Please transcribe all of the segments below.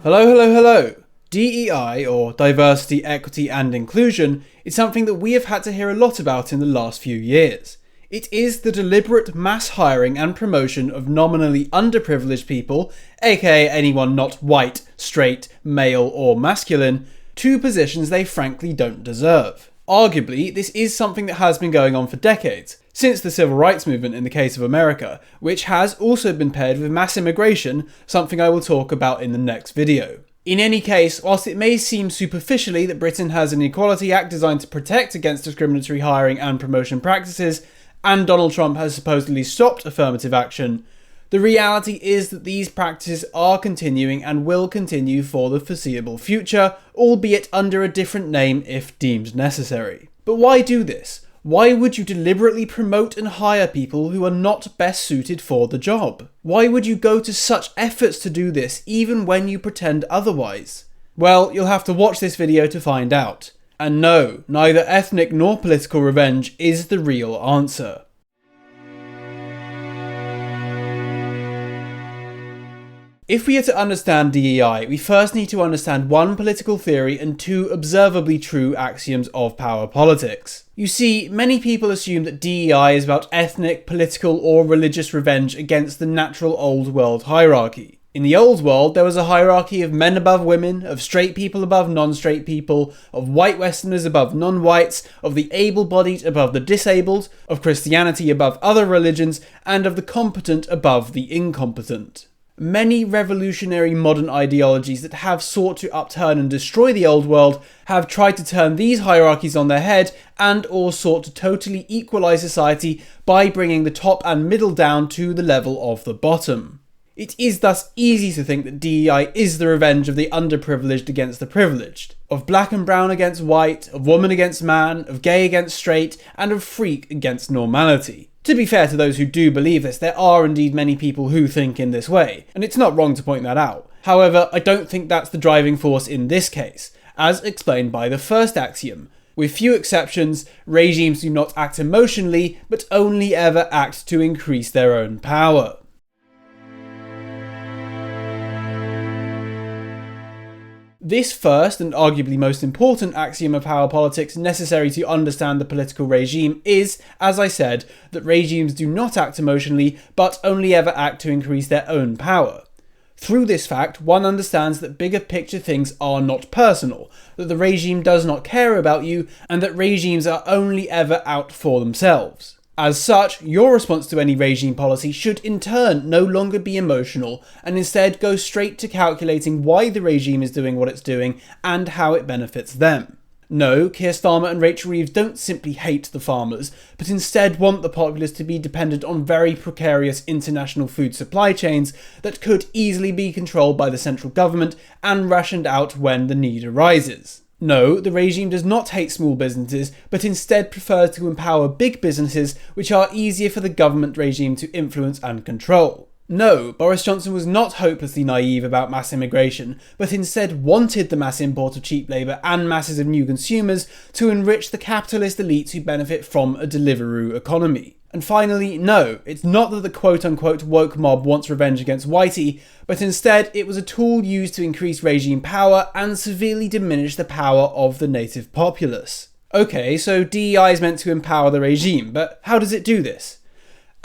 Hello. DEI, or Diversity, Equity and Inclusion, is something that we have had to hear a lot about in the last few years. It is the deliberate mass hiring and promotion of nominally underprivileged people, aka anyone not white, straight, male or masculine, to positions they frankly don't deserve. Arguably, this is something that has been going on for decades, since the civil rights movement in the case of America, which has also been paired with mass immigration, something I will talk about in the next video. In any case, whilst it may seem superficially that Britain has an Equality Act designed to protect against discriminatory hiring and promotion practices, and Donald Trump has supposedly stopped affirmative action, the reality is that these practices are continuing and will continue for the foreseeable future, albeit under a different name if deemed necessary. But why do this? Why would you deliberately promote and hire people who are not best suited for the job? Why would you go to such efforts to do this even when you pretend otherwise? Well, you'll have to watch this video to find out. And no, neither ethnic nor political revenge is the real answer. If we are to understand DEI, we first need to understand one political theory and two observably true axioms of power politics. You see, many people assume that DEI is about ethnic, political or religious revenge against the natural old world hierarchy. In the old world, there was a hierarchy of men above women, of straight people above non-straight people, of white Westerners above non-whites, of the able-bodied above the disabled, of Christianity above other religions, and of the competent above the incompetent. Many revolutionary modern ideologies that have sought to upturn and destroy the old world have tried to turn these hierarchies on their head and or sought to totally equalise society by bringing the top and middle down to the level of the bottom. It is thus easy to think that DEI is the revenge of the underprivileged against the privileged, of black and brown against white, of woman against man, of gay against straight, and of freak against normality. To be fair to those who do believe this, there are indeed many people who think in this way, and it's not wrong to point that out. However, I don't think that's the driving force in this case, as explained by the first axiom. With few exceptions, regimes do not act emotionally, but only ever act to increase their own power. This first, and arguably most important axiom of power politics necessary to understand the political regime is, as I said, that regimes do not act emotionally, but only ever act to increase their own power. Through this fact, one understands that bigger picture things are not personal, that the regime does not care about you, and that regimes are only ever out for themselves. As such, your response to any regime policy should in turn no longer be emotional and instead go straight to calculating why the regime is doing what it's doing and how it benefits them. No, Keir Starmer and Rachel Reeves don't simply hate the farmers, but instead want the populace to be dependent on very precarious international food supply chains that could easily be controlled by the central government and rationed out when the need arises. No, the regime does not hate small businesses, but instead prefers to empower big businesses which are easier for the government regime to influence and control. No, Boris Johnson was not hopelessly naive about mass immigration, but instead wanted the mass import of cheap labour and masses of new consumers to enrich the capitalist elites who benefit from a Deliveroo economy. And finally, no, it's not that the quote-unquote woke mob wants revenge against Whitey, but instead it was a tool used to increase regime power and severely diminish the power of the native populace. Okay, so DEI is meant to empower the regime, but how does it do this?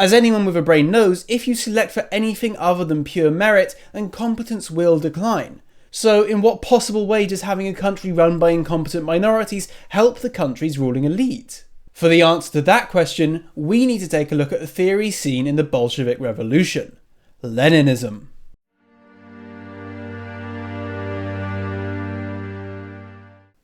As anyone with a brain knows, if you select for anything other than pure merit, then competence will decline. So in what possible way does having a country run by incompetent minorities help the country's ruling elite? For the answer to that question, we need to take a look at the theory seen in the Bolshevik Revolution: Leninism.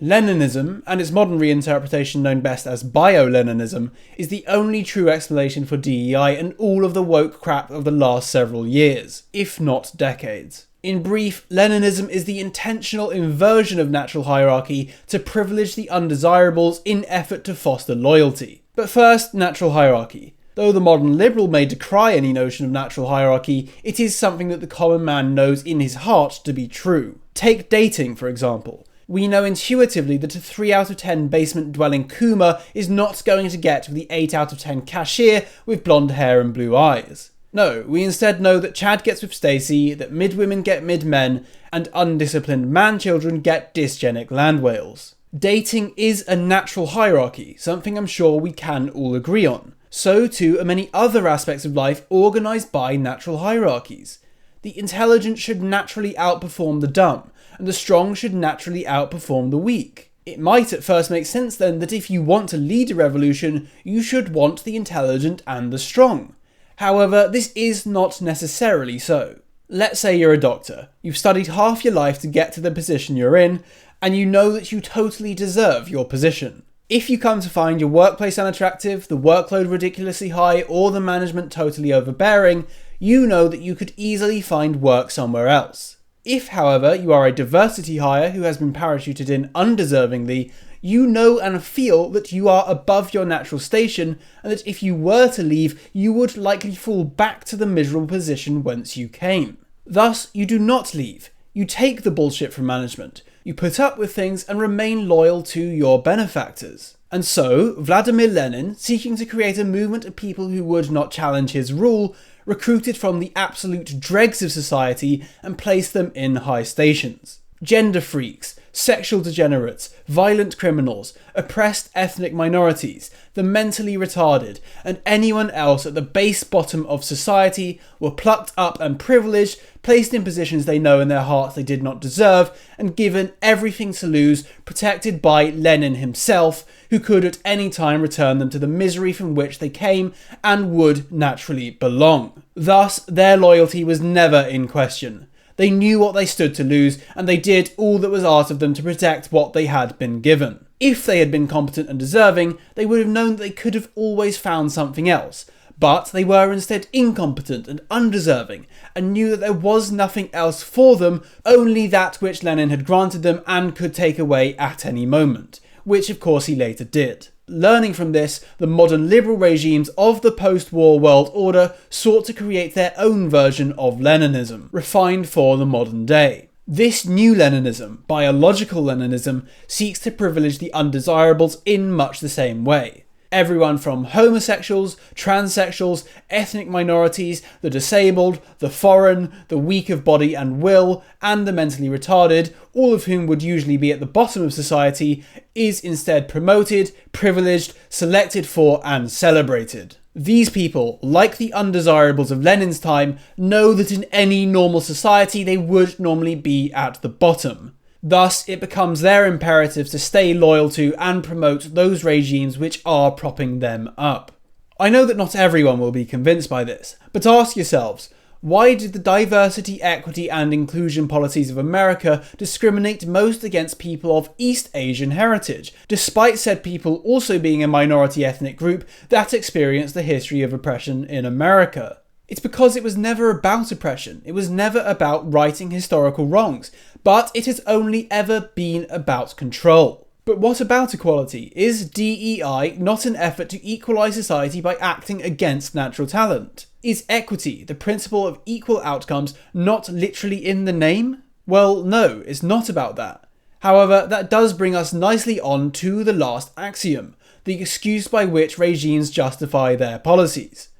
Leninism, and its modern reinterpretation known best as Bio-Leninism, is the only true explanation for DEI and all of the woke crap of the last several years, if not decades. In brief, Leninism is the intentional inversion of natural hierarchy to privilege the undesirables in effort to foster loyalty. But first, natural hierarchy. Though the modern liberal may decry any notion of natural hierarchy, it is something that the common man knows in his heart to be true. Take dating, for example. We know intuitively that a 3 out of 10 basement-dwelling Kuma is not going to get with the 8 out of 10 cashier with blonde hair and blue eyes. No, we instead know that Chad gets with Stacy, that mid-women get mid-men, and undisciplined man-children get dysgenic land whales. Dating is a natural hierarchy, something I'm sure we can all agree on. So too are many other aspects of life organised by natural hierarchies. The intelligent should naturally outperform the dumb, and the strong should naturally outperform the weak. It might at first make sense then that if you want to lead a revolution, you should want the intelligent and the strong. However, this is not necessarily so. Let's say you're a doctor. You've studied half your life to get to the position you're in, and you know that you totally deserve your position. If you come to find your workplace unattractive, the workload ridiculously high, or the management totally overbearing, you know that you could easily find work somewhere else. If, however, you are a diversity hire who has been parachuted in undeservingly, you know and feel that you are above your natural station, and that if you were to leave, you would likely fall back to the miserable position whence you came. Thus, you do not leave. You take the bullshit from management. You put up with things and remain loyal to your benefactors. And so, Vladimir Lenin, seeking to create a movement of people who would not challenge his rule, recruited from the absolute dregs of society and placed them in high stations. Gender freaks, sexual degenerates, violent criminals, oppressed ethnic minorities, the mentally retarded, and anyone else at the base bottom of society were plucked up and privileged, placed in positions they know in their hearts they did not deserve, and given everything to lose, protected by Lenin himself, who could at any time return them to the misery from which they came and would naturally belong. Thus, their loyalty was never in question. They knew what they stood to lose, and they did all that was asked of them to protect what they had been given. If they had been competent and deserving, they would have known that they could have always found something else. But they were instead incompetent and undeserving, and knew that there was nothing else for them, only that which Lenin had granted them and could take away at any moment, which of course he later did. Learning from this, the modern liberal regimes of the post-war world order sought to create their own version of Leninism, refined for the modern day. This new Leninism, biological Leninism, seeks to privilege the undesirables in much the same way. Everyone from homosexuals, transsexuals, ethnic minorities, the disabled, the foreign, the weak of body and will, and the mentally retarded, all of whom would usually be at the bottom of society, is instead promoted, privileged, selected for, and celebrated. These people, like the undesirables of Lenin's time, know that in any normal society they would normally be at the bottom. Thus, it becomes their imperative to stay loyal to and promote those regimes which are propping them up. I know that not everyone will be convinced by this, but ask yourselves, why did the diversity, equity and inclusion policies of America discriminate most against people of East Asian heritage, despite said people also being a minority ethnic group that experienced the history of oppression in America? It's because it was never about oppression, it was never about righting historical wrongs, but it has only ever been about control. But what about equality? Is D.E.I. not an effort to equalise society by acting against natural talent? Is equity, the principle of equal outcomes, not literally in the name? Well, no, it's not about that. However, that does bring us nicely on to the last axiom, the excuse by which regimes justify their policies.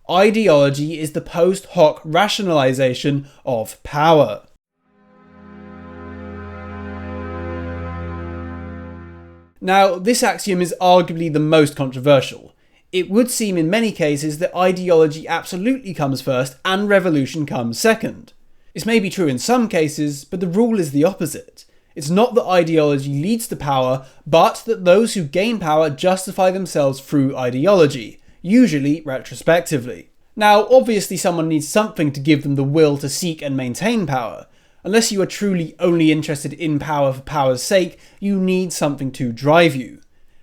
Ideology is the post hoc rationalisation of power. Now, this axiom is arguably the most controversial. It would seem in many cases that ideology absolutely comes first and revolution comes second. This may be true in some cases, but the rule is the opposite. It's not that ideology leads to power, but that those who gain power justify themselves through ideology, usually retrospectively. Now, obviously someone needs something to give them the will to seek and maintain power. Unless you are truly only interested in power for power's sake, you need something to drive you.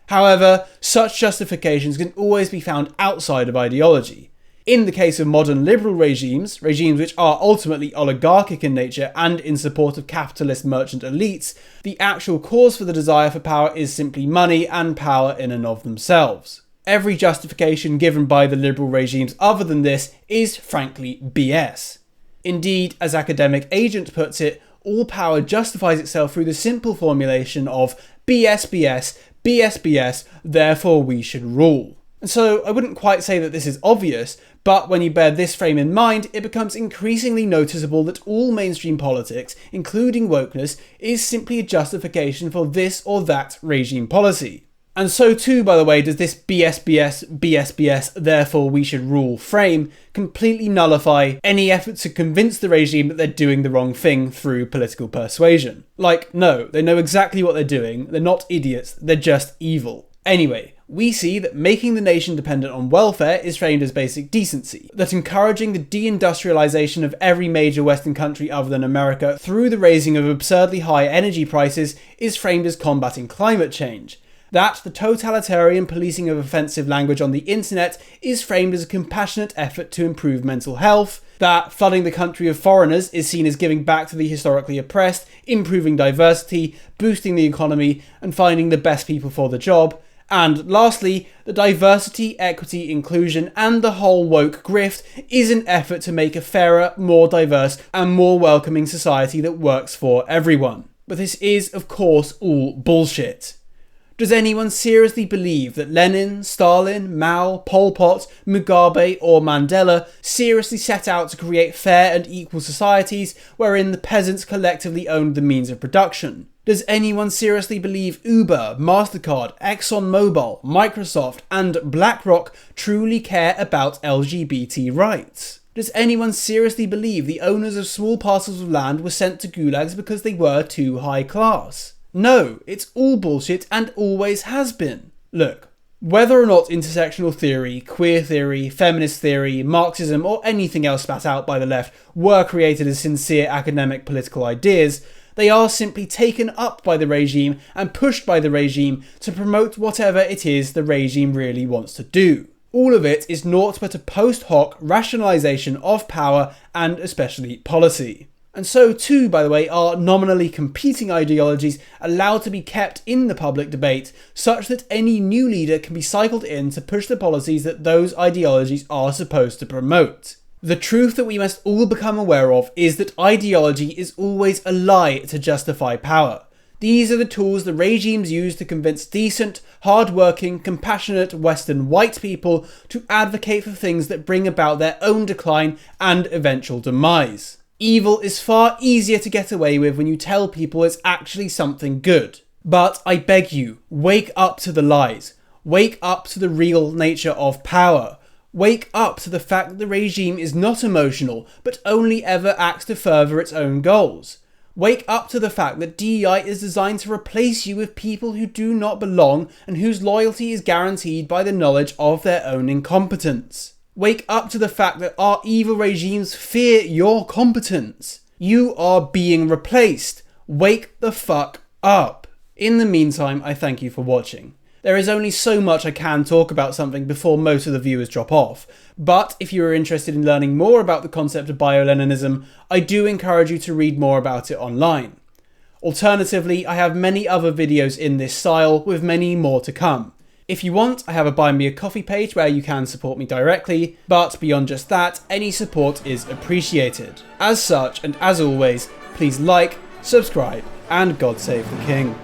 However, such justifications can always be found outside of ideology. In the case of modern liberal regimes which are ultimately oligarchic in nature and in support of capitalist merchant elites, the actual cause for the desire for power is simply money and power in and of themselves. Every justification given by the liberal regimes other than this is frankly BS. Indeed, as academic Agent puts it, all power justifies itself through the simple formulation of BS, BS, BS, BS, therefore we should rule. And so I wouldn't quite say that this is obvious, but when you bear this frame in mind, it becomes increasingly noticeable that all mainstream politics, including wokeness, is simply a justification for this or that regime policy. And so too, by the way, does this BSBS, therefore we should rule frame completely nullify any effort to convince the regime that they're doing the wrong thing through political persuasion. Like, no, they know exactly what they're doing, they're not idiots, they're just evil. Anyway, we see that making the nation dependent on welfare is framed as basic decency, that encouraging the deindustrialization of every major Western country other than America through the raising of absurdly high energy prices is framed as combating climate change, that the totalitarian policing of offensive language on the internet is framed as a compassionate effort to improve mental health, that flooding the country of foreigners is seen as giving back to the historically oppressed, improving diversity, boosting the economy, and finding the best people for the job, and lastly, the diversity, equity, inclusion, and the whole woke grift is an effort to make a fairer, more diverse, and more welcoming society that works for everyone. But this is, of course, all bullshit. Does anyone seriously believe that Lenin, Stalin, Mao, Pol Pot, Mugabe, or Mandela seriously set out to create fair and equal societies wherein the peasants collectively owned the means of production? Does anyone seriously believe Uber, MasterCard, ExxonMobil, Microsoft, and BlackRock truly care about LGBT rights? Does anyone seriously believe the owners of small parcels of land were sent to gulags because they were too high class? No, it's all bullshit and always has been. Look, whether or not intersectional theory, queer theory, feminist theory, Marxism, or anything else spat out by the left were created as sincere academic political ideas, they are simply taken up by the regime and pushed by the regime to promote whatever it is the regime really wants to do. All of it is naught but a post hoc rationalisation of power and especially policy. And so too, by the way, are nominally competing ideologies allowed to be kept in the public debate, such that any new leader can be cycled in to push the policies that those ideologies are supposed to promote. The truth that we must all become aware of is that ideology is always a lie to justify power. These are the tools the regimes use to convince decent, hard-working, compassionate Western white people to advocate for things that bring about their own decline and eventual demise. Evil is far easier to get away with when you tell people it's actually something good. But I beg you, wake up to the lies. Wake up to the real nature of power. Wake up to the fact that the regime is not emotional, but only ever acts to further its own goals. Wake up to the fact that D.E.I. is designed to replace you with people who do not belong and whose loyalty is guaranteed by the knowledge of their own incompetence. Wake up to the fact that our evil regimes fear your competence. You are being replaced. Wake the fuck up. In the meantime, I thank you for watching. There is only so much I can talk about something before most of the viewers drop off, but if you are interested in learning more about the concept of Bio-Leninism, I do encourage you to read more about it online. Alternatively, I have many other videos in this style, with many more to come. If you want, I have a Buy Me a Coffee page where you can support me directly, but beyond just that, any support is appreciated. As such, and as always, please like, subscribe, and God save the King.